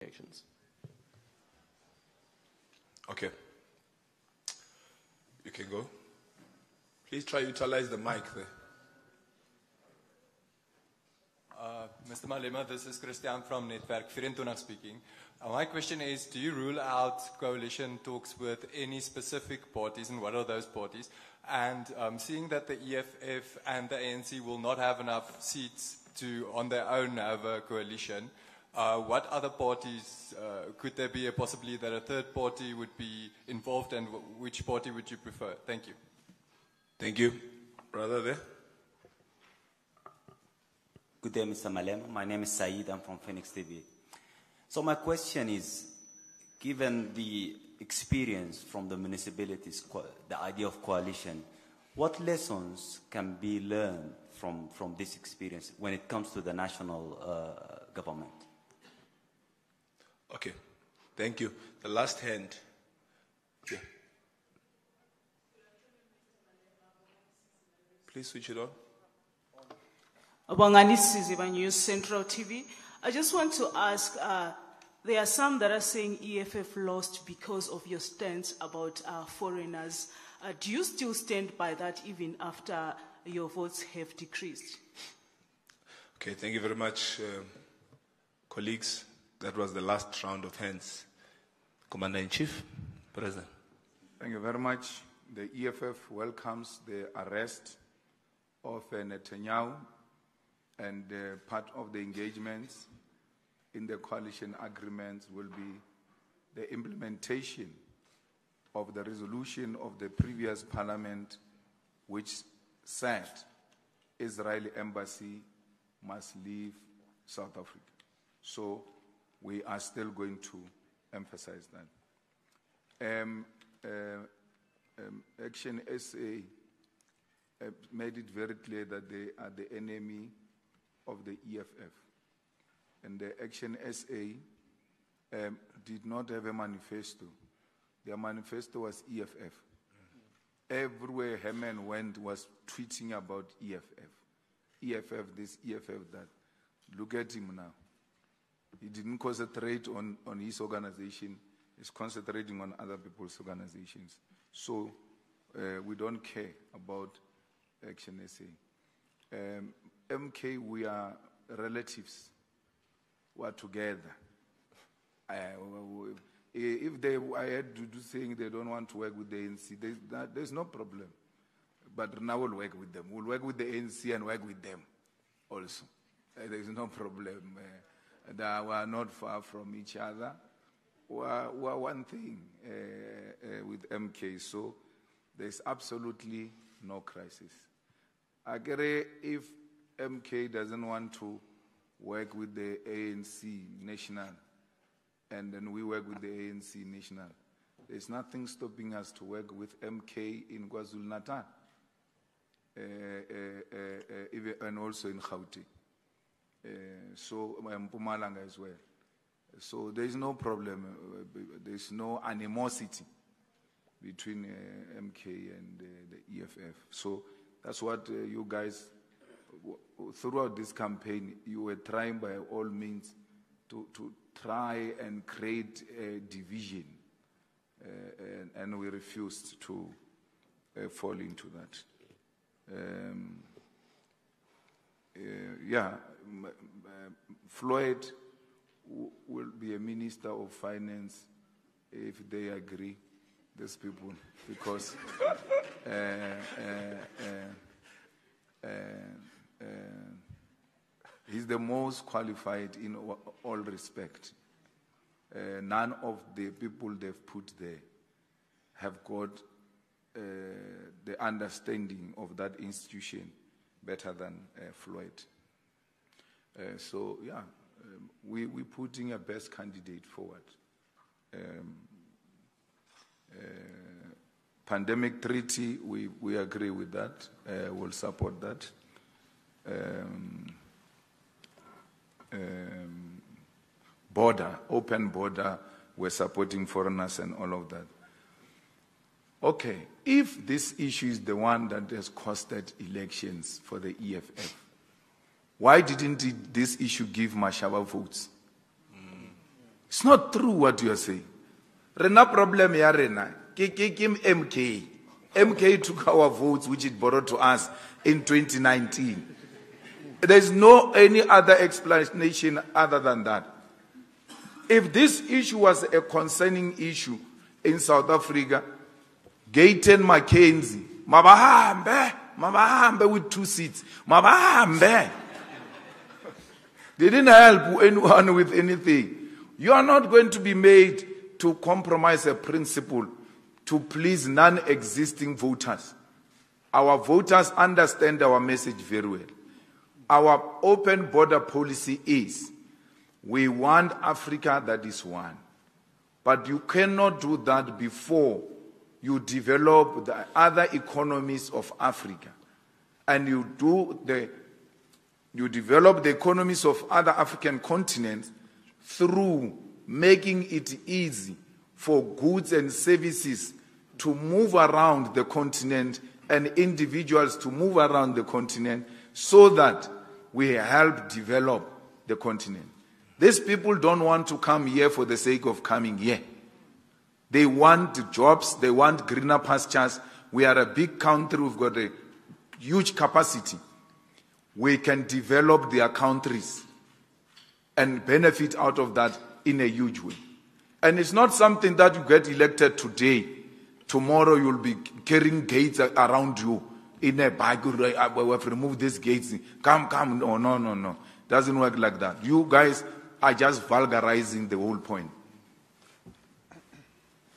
elections. Okay. You can go. Please try to utilize the mic there. Mr. Malema, this is Christian from Netwerk 24 speaking. My question is, do you rule out coalition talks with any specific parties, and what are those parties? And seeing that the EFF and the ANC will not have enough seats to, on their own, have a coalition, what other parties, could there be possibly that a third party would be involved, and which party would you prefer? Thank you. Thank you. Brother there. Good day, Mr. Malema. My name is Saeed. I'm from Phoenix TV. So my question is, given the experience from the municipalities, the idea of coalition, what lessons can be learned from this experience when it comes to the national government? Okay. Thank you. The last hand. Yeah. Please switch it on. Abangani Siziba News Central TV. I just want to ask, there are some that are saying EFF lost because of your stance about foreigners. Do you still stand by that even after your votes have decreased? Okay, thank you very much, colleagues. That was the last round of hands. Commander-in-Chief, President. Thank you very much. The EFF welcomes the arrest of Netanyahu, and part of the engagements in the coalition agreements will be the implementation of the resolution of the previous parliament, which said Israeli embassy must leave South Africa. So we are still going to emphasize that. Action SA made it very clear that they are the enemy of the EFF. And the Action SA did not have a manifesto. Their manifesto was EFF. Everywhere Herman went was tweeting about EFF. EFF this, EFF that. Look at him now. He didn't concentrate on his organization. He's concentrating on other people's organizations. So we don't care about Action SA. MK, we are relatives. We are together. If I had to do saying they don't want to work with the ANC, there's no problem. But now we'll work with them. We'll work with the ANC and work with them also. There's no problem. We are not far from each other. We are one thing with MK, so there's absolutely no crisis. If MK doesn't want to work with the ANC national, and then we work with the ANC national, there's nothing stopping us to work with MK in KwaZulu-Natal, and also in Gauteng, so Mpumalanga as well. So there's no problem, there's no animosity between MK and the EFF. So that's what you guys, throughout this campaign, you were trying by all means to try and create a division, and we refused to fall into that. Floyd will be a minister of finance if they agree, these people, because he's the most qualified in all respect. None of the people they've put there have got the understanding of that institution better than Floyd. We're putting a best candidate forward. Pandemic treaty, we agree with that. We'll support that. Border, open border, we're supporting foreigners and all of that. Okay, if this issue is the one that has costed elections for the EFF, why didn't this issue give Mashaba votes? It's not true what you are saying. Rena problem ya rena. Kim MK. MK took our votes which it borrowed to us in 2019. There's no any other explanation other than that. If this issue was a concerning issue in South Africa, Gayton Mackenzie, Mabahambe with 2 seats, Mabahambe. They didn't help anyone with anything. You are not going to be made to compromise a principle to please non-existing voters. Our voters understand our message very well. Our open border policy is, we want Africa that is one. But you cannot do that before you develop the other economies of Africa. And you develop the economies of other African continents through making it easy for goods and services to move around the continent and individuals to move around the continent so that we help develop the continent. These people don't want to come here for the sake of coming here. They want jobs, they want greener pastures. We are a big country, we've got a huge capacity. We can develop their countries and benefit out of that in a huge way. And it's not something that you get elected today. Tomorrow you'll be carrying gates around you in a bag. We have removed these gates. Come. No. Doesn't work like that. You guys are just vulgarizing the whole point.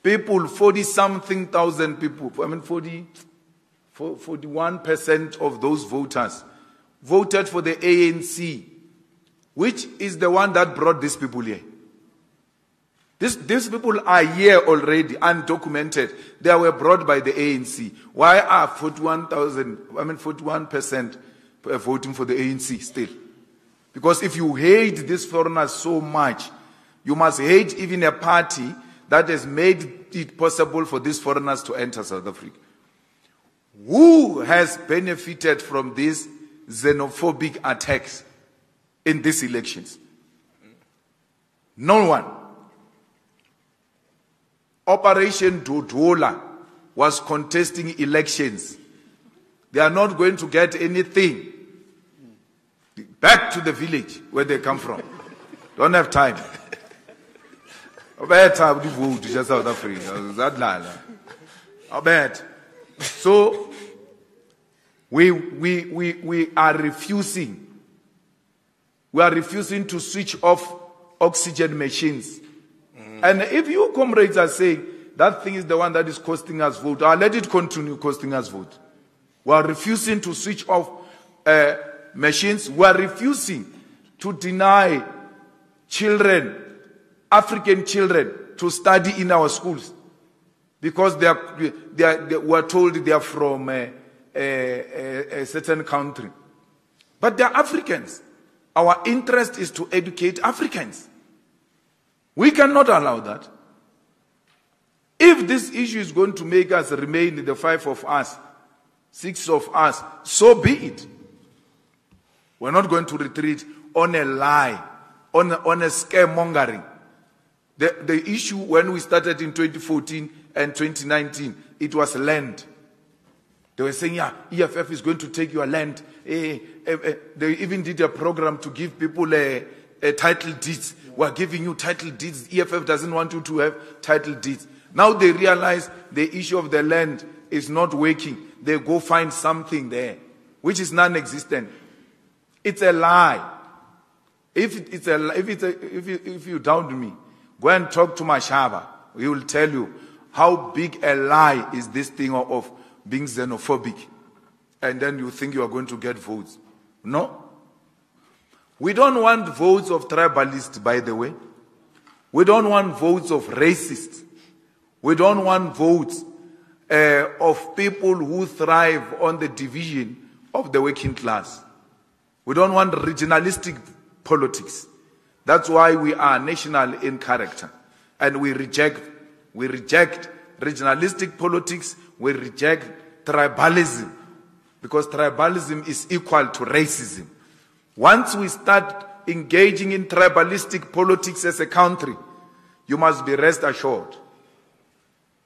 People, 40-something thousand people, 41% of those voters voted for the ANC, which is the one that brought these people here. These people are here already, undocumented. They were brought by the ANC. Why are 41% voting for the ANC still? Because if you hate these foreigners so much, you must hate even a party that has made it possible for these foreigners to enter South Africa. Who has benefited from these xenophobic attacks in these elections? No one. Operation Dodola was contesting elections. They are not going to get anything. Back to the village where they come from. Don't have time. South Africa. So we are refusing. We are refusing to switch off oxygen machines. And if you comrades are saying that thing is the one that is costing us vote, let it continue costing us vote. We are refusing to switch off machines. We are refusing to deny children, African children, to study in our schools because we are told they are from a certain country. But they are Africans. Our interest is to educate Africans. We cannot allow that. If this issue is going to make us remain the 5 of us, 6 of us, so be it. We're not going to retreat on a lie, on a scaremongering. The issue when we started in 2014 and 2019, it was land. They were saying, yeah, EFF is going to take your land. They even did a program to give people a title deeds. We're giving you title deeds. EFF doesn't want you to have title deeds. Now they realize the issue of the land is not working. They go find something there, which is non-existent. It's a lie. If you doubt me, go and talk to Mashaba. He will tell you how big a lie is this thing of being xenophobic. And then you think you are going to get votes. No. We don't want votes of tribalists, by the way. We don't want votes of racists. We don't want votes of people who thrive on the division of the working class. We don't want regionalistic politics. That's why we are national in character. And we reject regionalistic politics. We reject tribalism. Because tribalism is equal to racism. Once we start engaging in tribalistic politics as a country, you must be rest assured.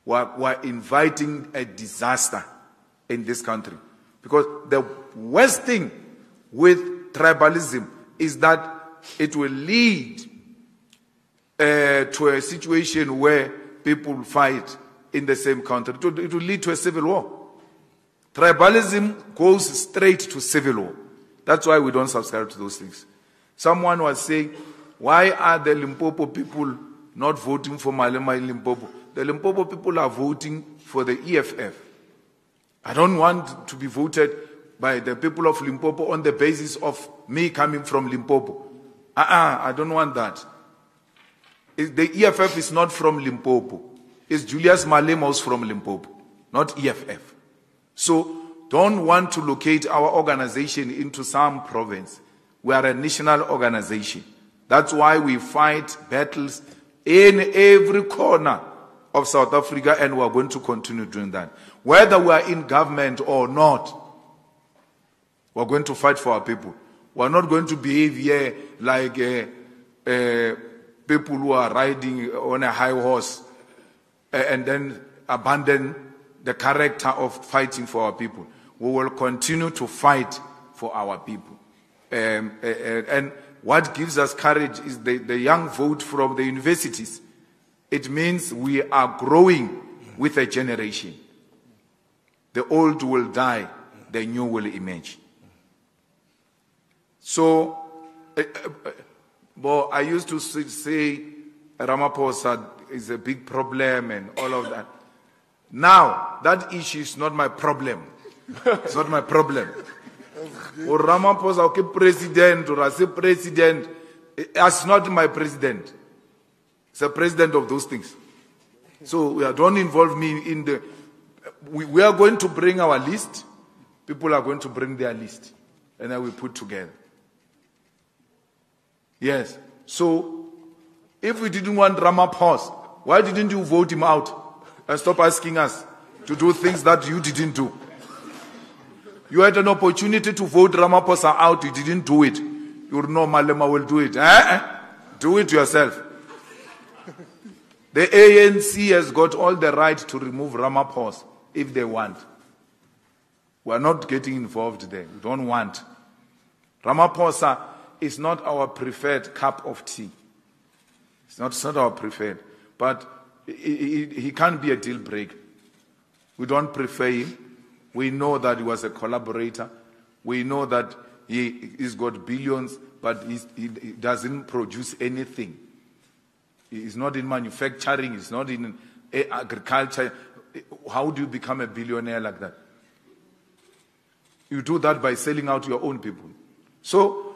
We're inviting a disaster in this country. Because the worst thing with tribalism is that it will lead to a situation where people fight in the same country. It will lead to a civil war. Tribalism goes straight to civil war. That's why we don't subscribe to those things. Someone was saying, why are the Limpopo people not voting for Malema in Limpopo? The Limpopo people are voting for the EFF. I don't want to be voted by the people of Limpopo on the basis of me coming from Limpopo. I don't want that. The EFF is not from Limpopo. It's Julius Malema who's from Limpopo, not EFF. So don't want to locate our organization into some province. We are a national organization. That's why we fight battles in every corner of South Africa, and we are going to continue doing that. Whether we are in government or not, we are going to fight for our people. We are not going to behave here like people who are riding on a high horse and then abandon the character of fighting for our people. We will continue to fight for our people. And what gives us courage is the young vote from the universities. It means we are growing with a generation. The old will die, the new will emerge. So, I used to say Ramaphosa is a big problem and all of that. Now, that issue is not my problem. It's not my problem. Or Ramaphosa, okay, president, or I say president, it's not my president. It's the president of those things. So don't involve me in the... We are going to bring our list. People are going to bring their list. And then we put together. Yes. So, if we didn't want Ramaphosa, why didn't you vote him out? And stop asking us to do things that you didn't do. You had an opportunity to vote Ramaphosa out, you didn't do it. You know Malema will do it. Do it yourself. The ANC has got all the right to remove Ramaphosa if they want. We are not getting involved there. We don't want. Ramaphosa is not our preferred cup of tea. It's not our preferred. But he can't be a deal breaker. We don't prefer him. We know that he was a collaborator. We know that he's got billions, but he doesn't produce anything. He's not in manufacturing. He's not in agriculture. How do you become a billionaire like that? You do that by selling out your own people. So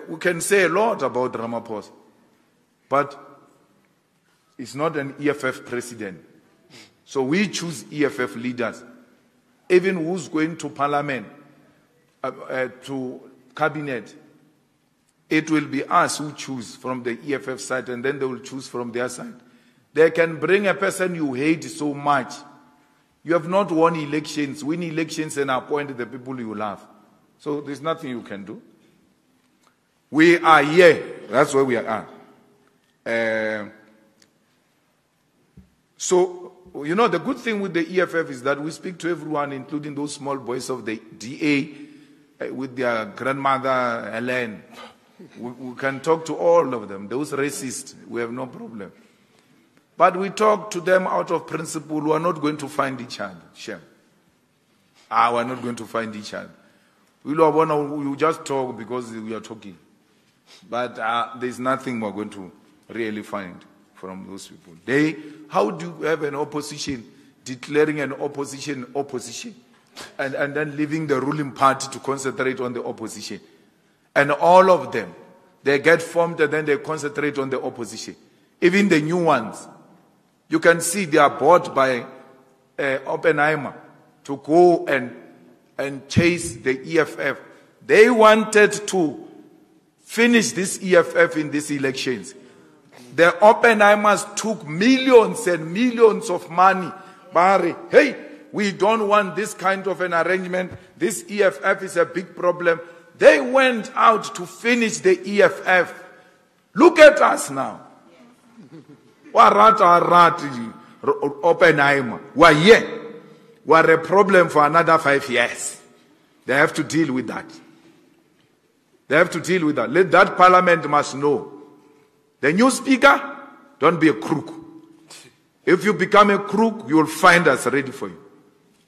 we can say a lot about Ramaphosa, but he's not an EFF president. So we choose EFF leaders. Even who's going to parliament, to cabinet, it will be us who choose from the EFF side, and then they will choose from their side. They can bring a person you hate so much. You have not won elections, win elections and appoint the people you love. So there's nothing you can do. We are here. That's where we are. So, you know, the good thing with the EFF is that we speak to everyone, including those small boys of the DA with their grandmother, Helen. We can talk to all of them. Those racists, we have no problem. But we talk to them out of principle. We are not going to find each other. Shame. We are not going to find each other. We just talk because we are talking. But there's nothing we're going to really find from those people. How do you have an opposition declaring an opposition and then leaving the ruling party to concentrate on the opposition? And all of them, they get formed and then they concentrate on the opposition. Even the new ones, you can see they are bought by Oppenheimer to go and chase the EFF. They wanted to finish this EFF in these elections. The Oppenheimers took millions and millions of money. Barry, hey, we don't want this kind of an arrangement. This EFF is a big problem. They went out to finish the EFF. Look at us now. Oppenheimer. We're here. We're a problem for another 5 years. They have to deal with that. They have to deal with that. Let that parliament must know. The new speaker, don't be a crook. If you become a crook, you will find us ready for you.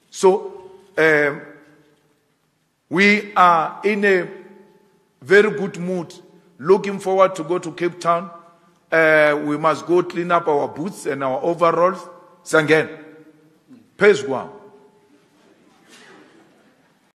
So, we are in a very good mood, looking forward to go to Cape Town. We must go clean up our boots and our overalls. Sangen, Pesguam.